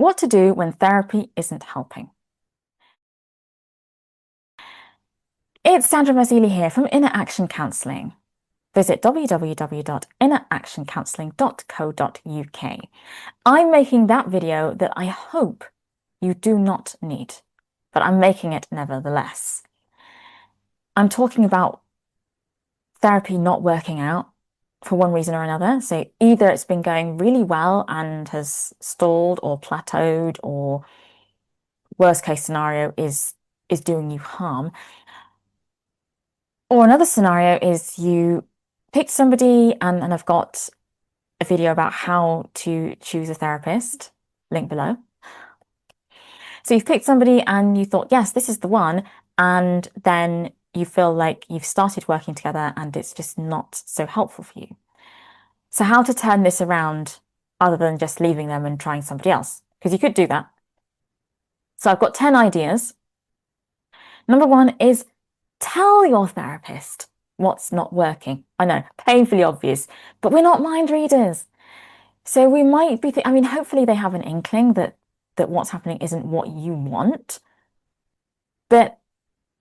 What to do when therapy isn't helping. It's Sandra Mazili here from Inner Action Counselling. Visit www.inneractioncounselling.co.uk. I'm making that video that I hope you do not need, but I'm making it nevertheless. I'm talking about therapy not working out for one reason or another. So either it's been going really well and has stalled or plateaued, or worst case scenario is doing you harm. Or another scenario is you picked somebody, and I've got a video about how to choose a therapist, link below. So you've picked somebody and you thought, yes, this is the one. And then you feel like you've started working together and it's just not so helpful for you. So how to turn this around other than just leaving them and trying somebody else? Because you could do that. So I've got 10 ideas. Number one is tell your therapist what's not working. I know, painfully obvious, but we're not mind readers. So we might be, hopefully they have an inkling that what's happening isn't what you want, but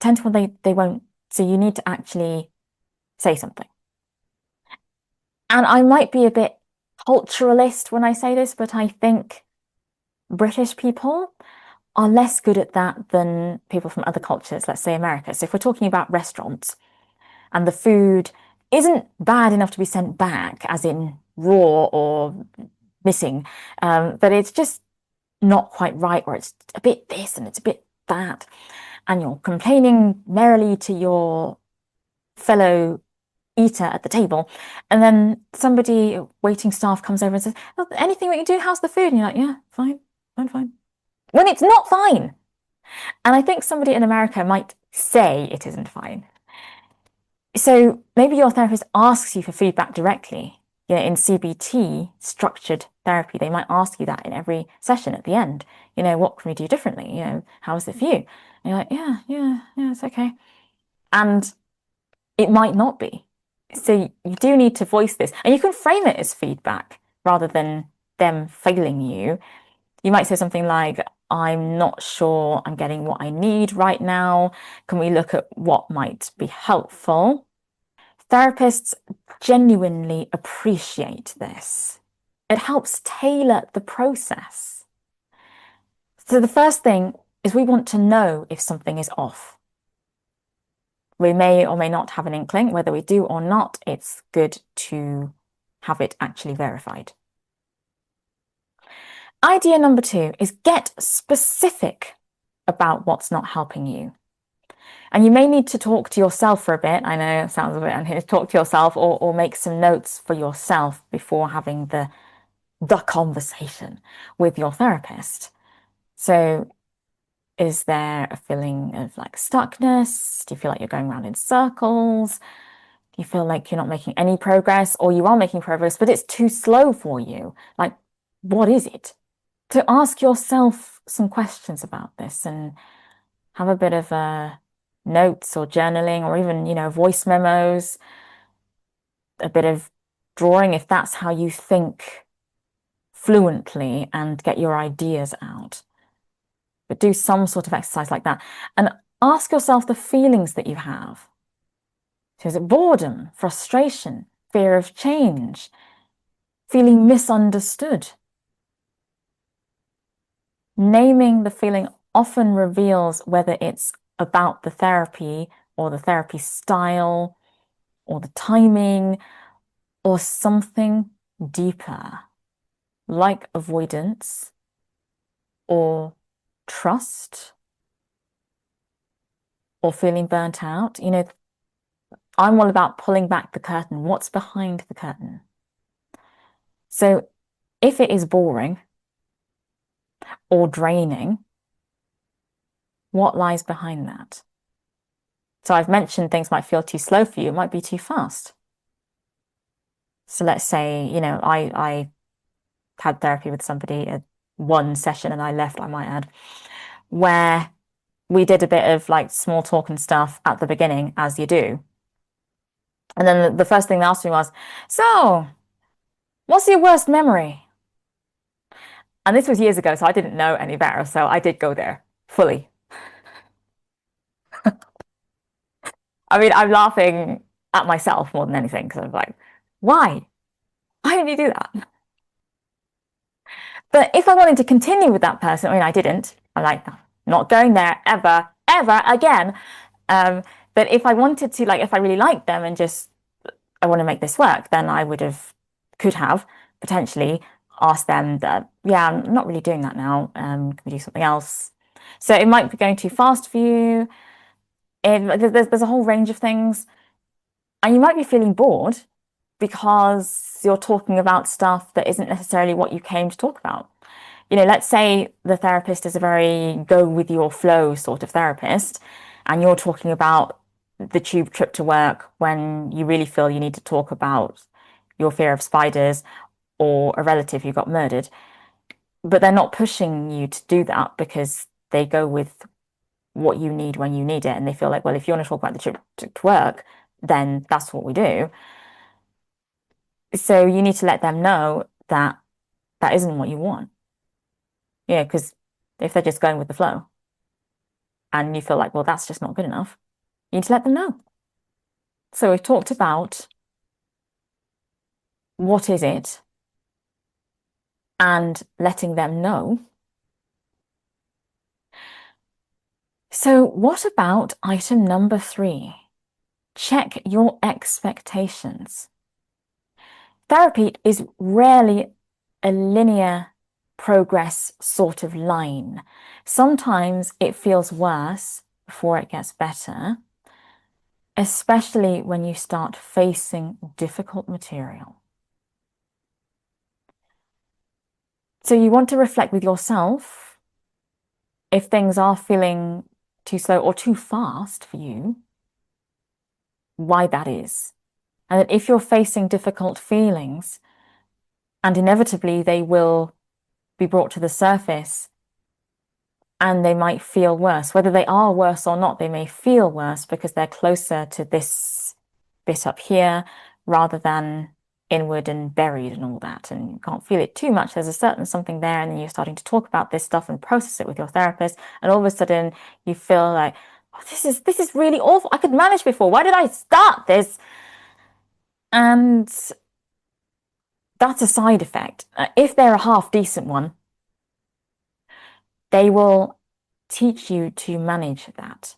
10 to 1 they won't. So you need to actually say something. And I might be a bit culturalist when I say this, but I think British people are less good at that than people from other cultures, let's say America. So if we're talking about restaurants and the food isn't bad enough to be sent back, as in raw or missing, but it's just not quite right, or it's a bit this and it's a bit that, and you're complaining merrily to your fellow eater at the table, and then somebody, waiting staff, comes over and says, oh, anything we can do, how's the food? And you're like, yeah, fine, when it's not fine. And I think somebody in America might say it isn't fine. So maybe your therapist asks you for feedback directly. You know, in CBT, structured therapy, they might ask you that in every session at the end. You know, what can we do differently? You know, how is it for you? And you're like, yeah, it's okay. And it might not be. So you do need to voice this. And you can frame it as feedback rather than them failing you. You might say something like, I'm not sure I'm getting what I need right now. Can we look at what might be helpful? Therapists genuinely appreciate this. It helps tailor the process. So the first thing is we want to know if something is off. We may or may not have an inkling. Whether we do or not, it's good to have it actually verified. Idea number 2 is get specific about what's not helping you. And you may need to talk to yourself for a bit. I know it sounds a bit unhinged. Talk to yourself, or make some notes for yourself before having the conversation with your therapist. So is there a feeling of like stuckness? Do you feel like you're going around in circles? Do you feel like you're not making any progress, or you are making progress, but it's too slow for you? Like, what is it? To ask yourself some questions about this and have a bit of notes or journaling, or even, voice memos, a bit of drawing if that's how you think fluently, and get your ideas out. But do some sort of exercise like that and ask yourself the feelings that you have. So is it boredom, frustration, fear of change, feeling misunderstood? Naming the feeling often reveals whether it's about the therapy or the therapy style or the timing or something deeper, like avoidance or trust or feeling burnt out. You know, I'm all about pulling back the curtain. What's behind the curtain? So if it is boring or draining, what lies behind that? So I've mentioned things might feel too slow for you. It might be too fast. So let's say, I had therapy with somebody at one session and I left, I might add, where we did a bit of like small talk and stuff at the beginning, as you do. And then the first thing they asked me was, so what's your worst memory? And this was years ago, so I didn't know any better. So I did go there fully. I mean, I'm laughing at myself more than anything because I'm like, why? Why did you do that? But if I wanted to continue with that person, I mean, I didn't. I'm like, not going there ever, ever again. Um, but if I wanted to, like, if I really liked them and just, I want to make this work, then I could have potentially asked them that, yeah, I'm not really doing that now. Can we do something else? So it might be going too fast for you. There's a whole range of things. And you might be feeling bored because you're talking about stuff that isn't necessarily what you came to talk about. Let's say the therapist is a very go with your flow sort of therapist, and you're talking about the tube trip to work when you really feel you need to talk about your fear of spiders or a relative who got murdered. But they're not pushing you to do that because they go with what you need when you need it. And they feel like, well, if you want to talk about the trip to work, then that's what we do. So you need to let them know that that isn't what you want. Yeah, because if they're just going with the flow and you feel like, well, that's just not good enough, you need to let them know. So we've talked about what is it and letting them know. So what about item number 3? Check your expectations. Therapy is rarely a linear progress sort of line. Sometimes it feels worse before it gets better, especially when you start facing difficult material. So you want to reflect with yourself if things are feeling too slow or too fast for you, why that is. And that if you're facing difficult feelings, and inevitably they will be brought to the surface and they might feel worse. Whether they are worse or not, they may feel worse because they're closer to this bit up here rather than inward and buried and all that. And you can't feel it too much. There's a certain something there, and then you're starting to talk about this stuff and process it with your therapist, and all of a sudden you feel like, oh, this is really awful. I could manage before. Why did I start this? And that's a side effect. If they're a half decent one, they will teach you to manage that.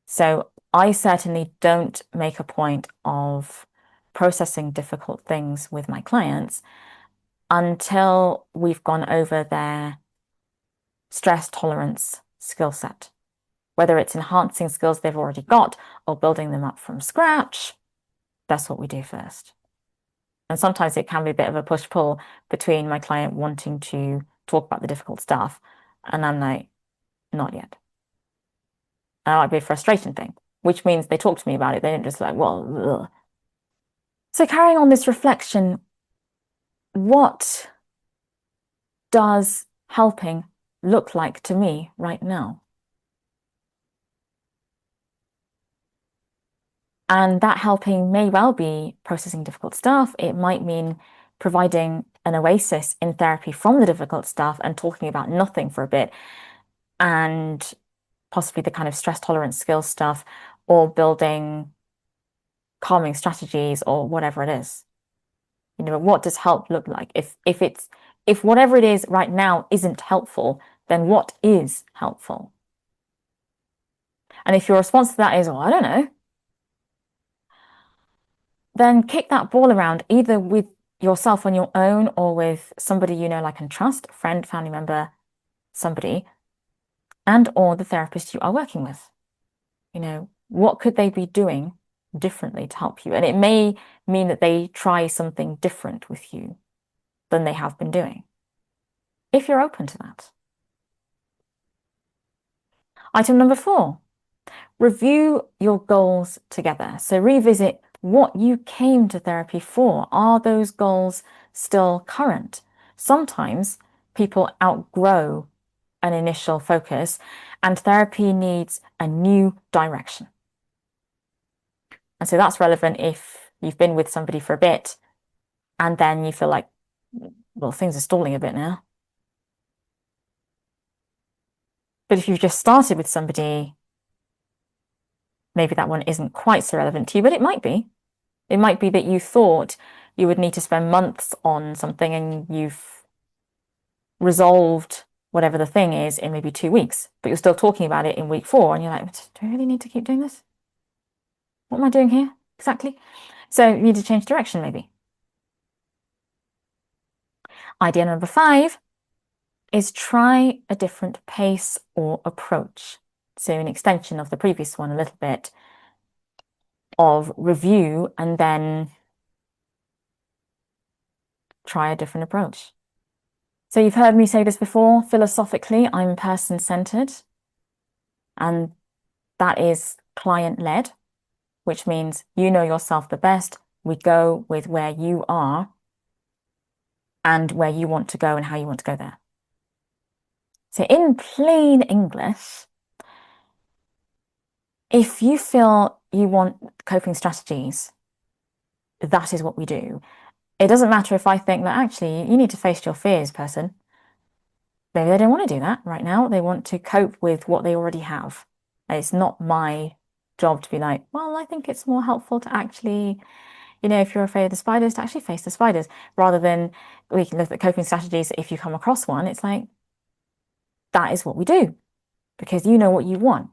So I certainly don't make a point of processing difficult things with my clients until we've gone over their stress tolerance skill set, whether it's enhancing skills they've already got or building them up from scratch. That's what we do first. And sometimes it can be a bit of a push-pull between my client wanting to talk about the difficult stuff and I'm like, not yet. And that might be a frustration thing, which means they talk to me about it. They don't just like, well, ugh. So carrying on this reflection, what does helping look like to me right now? And that helping may well be processing difficult stuff. It might mean providing an oasis in therapy from the difficult stuff and talking about nothing for a bit, and possibly the kind of stress tolerance skills stuff, or building calming strategies or whatever it is. What does help look like? If whatever it is right now isn't helpful, then what is helpful? And if your response to that is, oh, I don't know, then kick that ball around either with yourself on your own or with somebody you know, like and trust, friend, family member, somebody, and or the therapist you are working with. What could they be doing differently to help you? And it may mean that they try something different with you than they have been doing, if you're open to that. Item number 4, review your goals together. So revisit what you came to therapy for. Are those goals still current? Sometimes people outgrow an initial focus and therapy needs a new direction. And so that's relevant if you've been with somebody for a bit and then you feel like, well, things are stalling a bit now. But if you've just started with somebody, maybe that one isn't quite so relevant to you, but it might be. It might be that you thought you would need to spend months on something and you've resolved whatever the thing is in maybe 2 weeks, but you're still talking about it in week 4 and you're like, do I really need to keep doing this? What am I doing here exactly? So you need to change direction maybe. Idea number 5 is try a different pace or approach. So an extension of the previous one a little bit of review and then try a different approach. So you've heard me say this before, philosophically, I'm person-centered, and that is client-led, which means you know yourself the best. We go with where you are and where you want to go and how you want to go there. So in plain English, if you feel you want coping strategies, that is what we do. It doesn't matter if I think that actually you need to face your fears, person. Maybe they don't want to do that right now. They want to cope with what they already have. It's not my job to be like, well, I think it's more helpful to actually, if you're afraid of the spiders, to actually face the spiders, rather than we can look at coping strategies. If you come across one, it's like, that is what we do because you know what you want.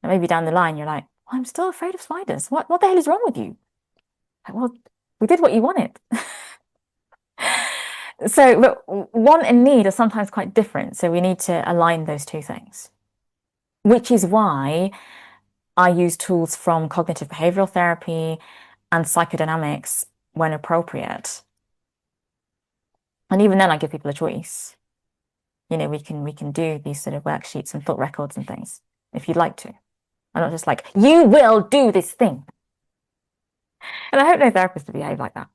And maybe down the line, you're like, well, I'm still afraid of spiders. What the hell is wrong with you? Like, well, we did what you wanted. So, but want and need are sometimes quite different. So we need to align those two things, which is why I use tools from cognitive behavioral therapy and psychodynamics when appropriate. And even then I give people a choice. We can do these sort of worksheets and thought records and things if you'd like to. I'm not just like, you will do this thing. And I hope no therapists behave like that.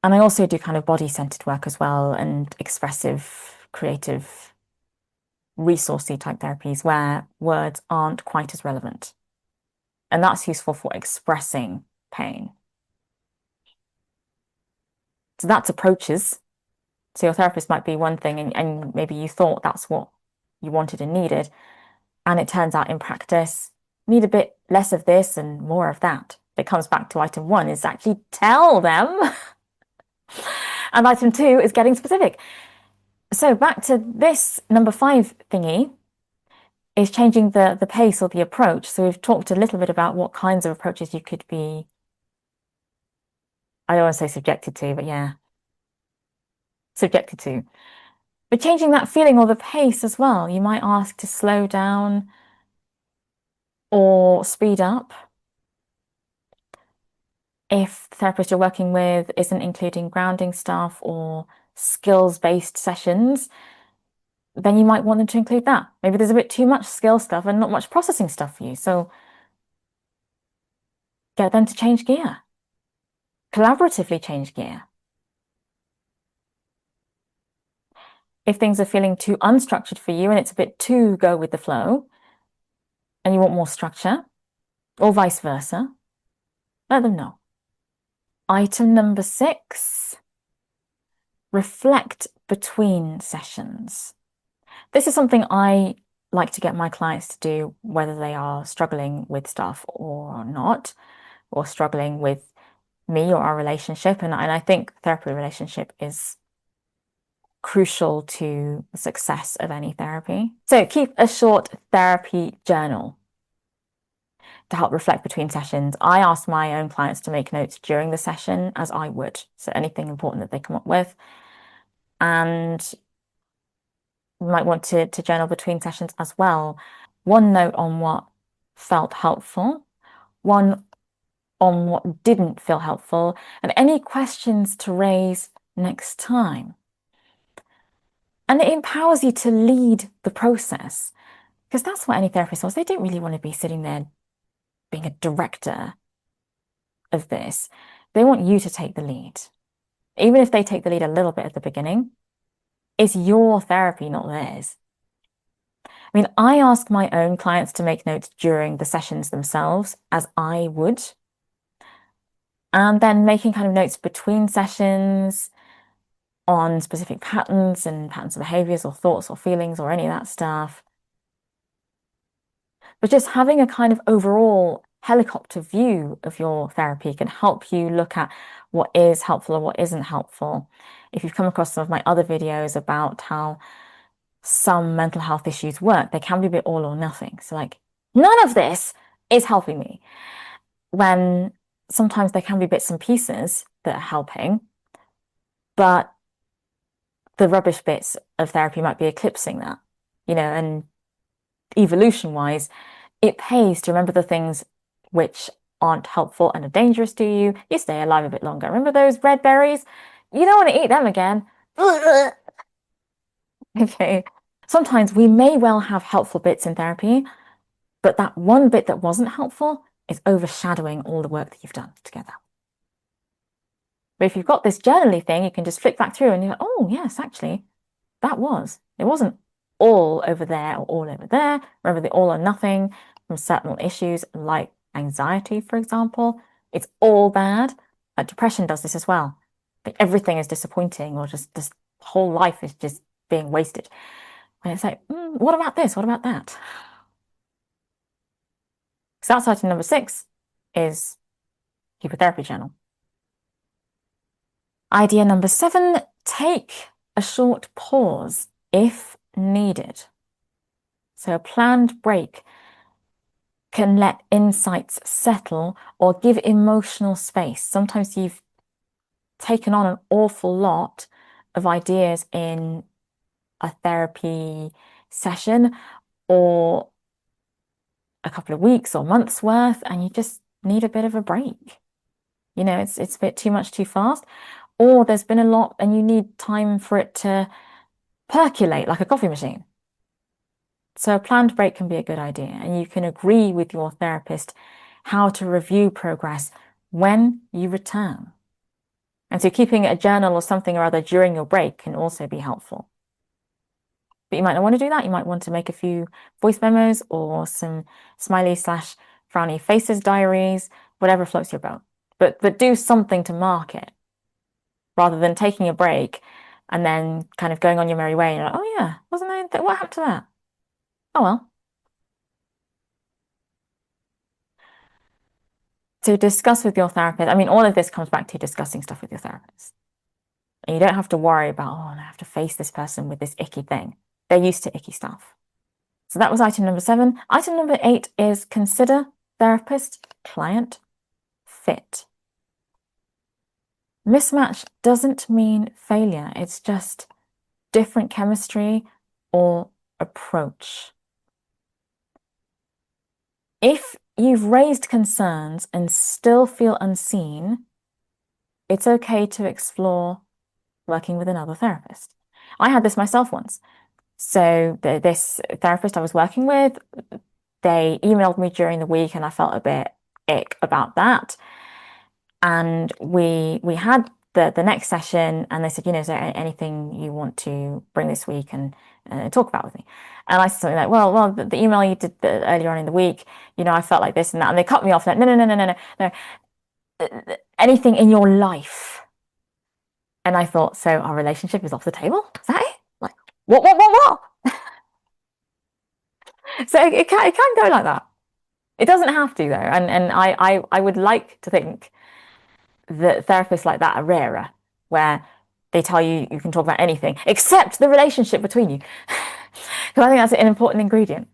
And I also do kind of body-centered work as well and expressive, creative, resourcey type therapies where words aren't quite as relevant. And that's useful for expressing pain. So that's approaches. So your therapist might be one thing and maybe you thought that's what you wanted and needed. And it turns out in practice, you need a bit less of this and more of that. It comes back to item 1 is actually tell them. And item 2 is getting specific. So back to this number 5 thingy is changing the pace or the approach. So we've talked a little bit about what kinds of approaches you could be, I don't want to say subjected to, but yeah, subjected to. But changing that feeling or the pace as well. You might ask to slow down or speed up. If the therapist you're working with isn't including grounding stuff or skills-based sessions, then you might want them to include that. Maybe there's a bit too much skill stuff and not much processing stuff for you. So get them to change gear. Collaboratively change gear. If things are feeling too unstructured for you and it's a bit too go with the flow and you want more structure, or vice versa, let them know. Item number 6, reflect between sessions. This is something I like to get my clients to do, whether they are struggling with stuff or not, or struggling with me or our relationship. And I think therapy relationship is crucial to the success of any therapy. So keep a short therapy journal to help reflect between sessions. I ask my own clients to make notes during the session as I would. So anything important that they come up with. And you might want to journal between sessions as well. One note on what felt helpful, one on what didn't feel helpful, and any questions to raise next time. And it empowers you to lead the process, because that's what any therapist wants. They don't really want to be sitting there being a director of this. They want you to take the lead. Even if they take the lead a little bit at the beginning, it's your therapy, not theirs. I mean, I ask my own clients to make notes during the sessions themselves, as I would. And then making kind of notes between sessions on specific patterns and patterns of behaviors or thoughts or feelings or any of that stuff. But just having a kind of overall helicopter view of your therapy can help you look at what is helpful and what isn't helpful. If you've come across some of my other videos about how some mental health issues work, they can be a bit all or nothing. So like, none of this is helping me. When sometimes there can be bits and pieces that are helping, but the rubbish bits of therapy might be eclipsing that, and evolution-wise, it pays to remember the things which aren't helpful and are dangerous to you. You stay alive a bit longer. Remember those red berries? You don't want to eat them again. Okay. Sometimes we may well have helpful bits in therapy, but that one bit that wasn't helpful is overshadowing all the work that you've done together. But if you've got this journaling thing, you can just flick back through and you're like, oh, yes, actually, it wasn't all over there or all over there. Remember the all or nothing from certain issues like anxiety, for example. It's all bad. Depression does this as well. Like everything is disappointing or just this whole life is just being wasted. And it's like, what about this? What about that? So that's item number 6 is keep a therapy journal. Idea number 7, take a short pause if needed. So a planned break can let insights settle or give emotional space. Sometimes you've taken on an awful lot of ideas in a therapy session or a couple of weeks or months worth, and you just need a bit of a break. It's a bit too much too fast, or there's been a lot and you need time for it to percolate like a coffee machine. So a planned break can be a good idea, and you can agree with your therapist how to review progress when you return. And so keeping a journal or something or other during your break can also be helpful. But you might not want to do that. You might want to make a few voice memos or some smiley/frowny faces diaries, whatever floats your boat. But do something to mark it rather than taking a break and then kind of going on your merry way. And you're like, oh yeah, wasn't I? What happened to that? Oh well. To discuss with your therapist, I mean, all of this comes back to discussing stuff with your therapist. And you don't have to worry about, oh, I have to face this person with this icky thing. They're used to icky stuff. So that was item number 7. Item number 8 is consider therapist-client fit. Mismatch doesn't mean failure. It's just different chemistry or approach. If you've raised concerns and still feel unseen, it's okay to explore working with another therapist. I had this myself once. So this therapist I was working with, they emailed me during the week and I felt a bit ick about that. And we had the next session and they said, is there anything you want to bring this week and talk about with me? And I said something like, well, the email you did earlier on in the week, I felt like this and that. And they cut me off like, no. Anything in your life. And I thought, so our relationship is off the table? Is that it? Like, what? So it can go like that. It doesn't have to though. And I would like to think that therapists like that are rarer, where they tell you you can talk about anything except the relationship between you. Because I think that's an important ingredient.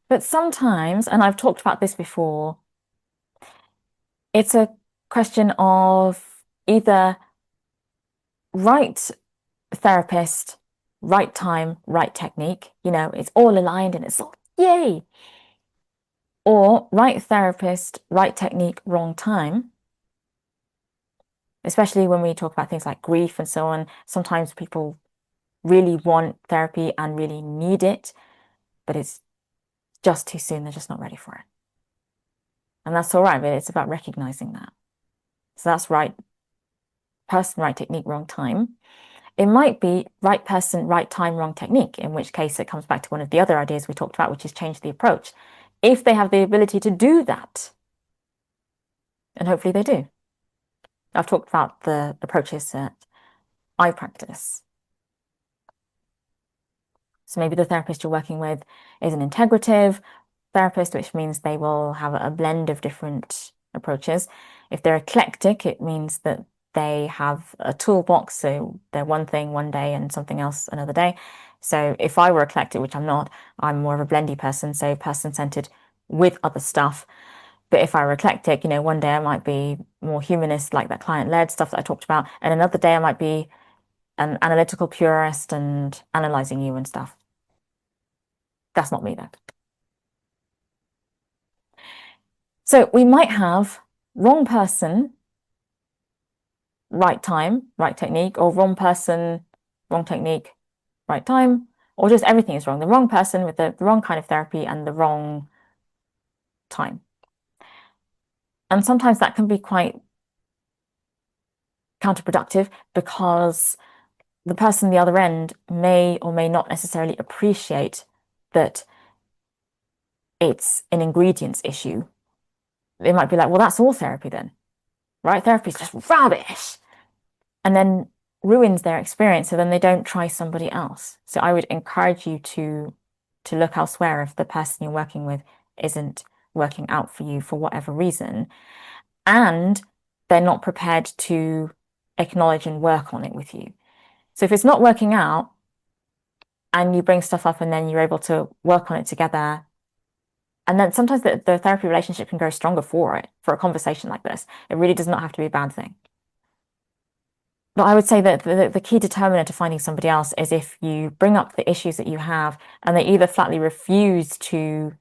But sometimes, and I've talked about this before, it's a question of either right therapist, right time, right technique. It's all aligned and it's all yay. Or right therapist, right technique, wrong time. Especially when we talk about things like grief and so on. Sometimes people really want therapy and really need it, but it's just too soon. They're just not ready for it. And that's all right, but it's about recognizing that. So that's right person, right technique, wrong time. It might be right person, right time, wrong technique, in which case it comes back to one of the other ideas we talked about, which is change the approach. If they have the ability to do that, and hopefully they do. I've talked about the approaches that I practice. So maybe the therapist you're working with is an integrative therapist, which means they will have a blend of different approaches. If they're eclectic, it means that they have a toolbox. So they're one thing one day and something else another day. So if I were eclectic, which I'm not, I'm more of a blendy person, so person-centered with other stuff. But if I were eclectic, one day I might be more humanist, like that client-led stuff that I talked about, and another day I might be an analytical purist and analyzing you and stuff. That's not me though. So we might have wrong person, right time, right technique, or wrong person, wrong technique, right time, or just everything is wrong. The wrong person with the wrong kind of therapy and the wrong time. And sometimes that can be quite counterproductive because the person on the other end may or may not necessarily appreciate that it's an ingredients issue. They might be like, well, that's all therapy then, right? Therapy is just rubbish. And then ruins their experience, so then they don't try somebody else. So I would encourage you to look elsewhere if the person you're working with isn't working out for you for whatever reason, and they're not prepared to acknowledge and work on it with you. So if it's not working out and you bring stuff up and then you're able to work on it together, and then sometimes the therapy relationship can grow stronger for a conversation like this. It really does not have to be a bad thing. But I would say that the key determinant to finding somebody else is if you bring up the issues that you have and they either flatly refuse to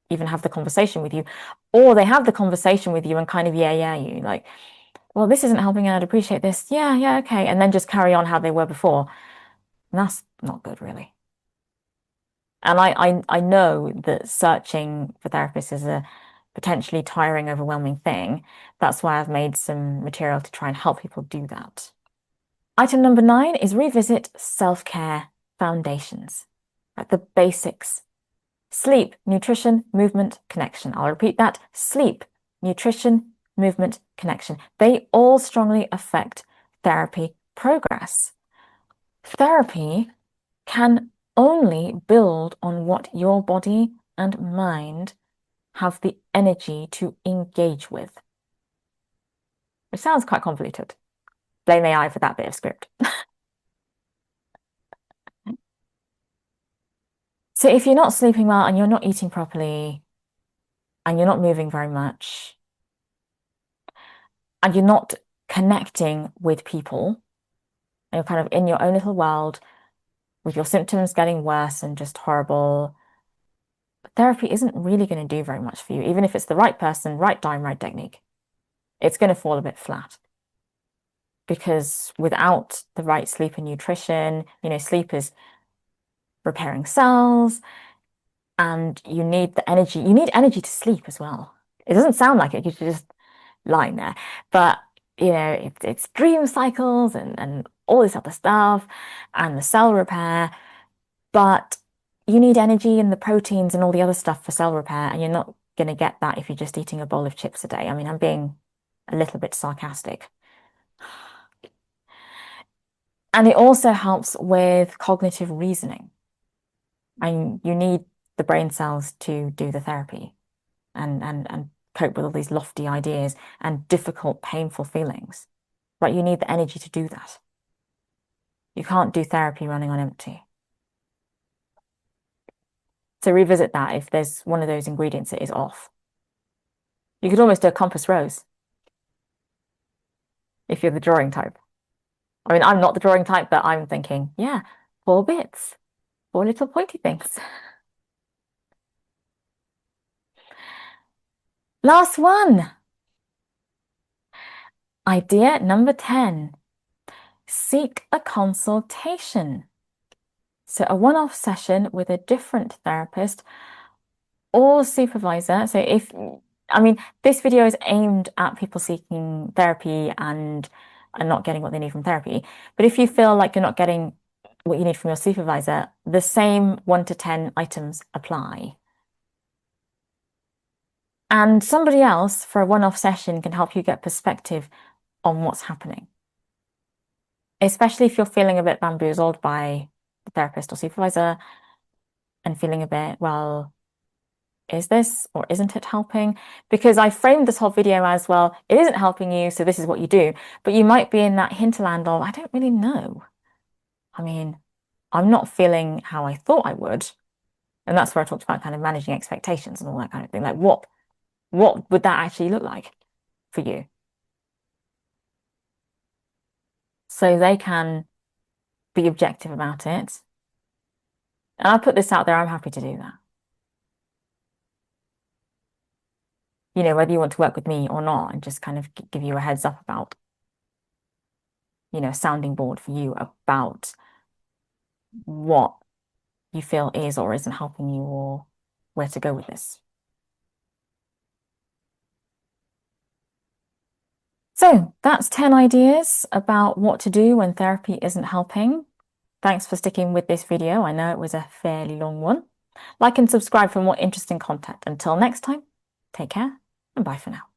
even have the conversation with you, or they have the conversation with you and kind of yeah you, like, well, this isn't helping and I'd appreciate this. Yeah, okay. And then just carry on how they were before. And that's not good, really. And I know that searching for therapists is a potentially tiring, overwhelming thing. That's why I've made some material to try and help people do that. Item number 9 is revisit self-care foundations, like the basics. Sleep, nutrition, movement, connection. I'll repeat that. Sleep, nutrition, movement, connection. They all strongly affect therapy progress. Therapy can only build on what your body and mind have the energy to engage with. Which sounds quite convoluted. Blame AI for that bit of script. So if you're not sleeping well and you're not eating properly and you're not moving very much and you're not connecting with people, and you're kind of in your own little world with your symptoms getting worse and just horrible, therapy isn't really going to do very much for you, even if it's the right person, right time, right technique. It's going to fall a bit flat. Because without the right sleep and nutrition, sleep is repairing cells, and you need the energy. You need energy to sleep as well. It doesn't sound like it. You should just lying there. But, it's dream cycles and all this other stuff and the cell repair. But you need energy and the proteins and all the other stuff for cell repair. And you're not going to get that if you're just eating a bowl of chips a day. I mean, I'm being a little bit sarcastic. And it also helps with cognitive reasoning. And you need the brain cells to do the therapy and cope with all these lofty ideas and difficult, painful feelings. Right? You need the energy to do that. You can't do therapy running on empty. So revisit that if there's one of those ingredients that is off. You could almost do a compass rose if you're the drawing type. I mean, I'm not the drawing type, but I'm thinking, yeah, 4 bits, 4 little pointy things. Last one. Idea number 10. Seek a consultation. So a one-off session with a different therapist or supervisor. So this video is aimed at people seeking therapy and not getting what they need from therapy. But if you feel like you're not getting what you need from your supervisor, the same 1 to 10 items apply. And somebody else for a one-off session can help you get perspective on what's happening. especially if you're feeling a bit bamboozled by the therapist or supervisor and feeling a bit, well, is this or isn't it helping? Because I framed this whole video as, well, it isn't helping you, so this is what you do. But you might be in that hinterland of, I don't really know. I mean, I'm not feeling how I thought I would. And that's where I talked about kind of managing expectations and all that kind of thing. Like, what would that actually look like for you? So they can be objective about it. And I'll put this out there, I'm happy to do that. You know, whether you want to work with me or not, and just kind of give you a heads up about, you know, a sounding board for you about what you feel is or isn't helping you or where to go with this. So that's 10 ideas about what to do when therapy isn't helping. Thanks for sticking with this video. I know it was a fairly long one. Like and subscribe for more interesting content. Until next time, take care and bye for now.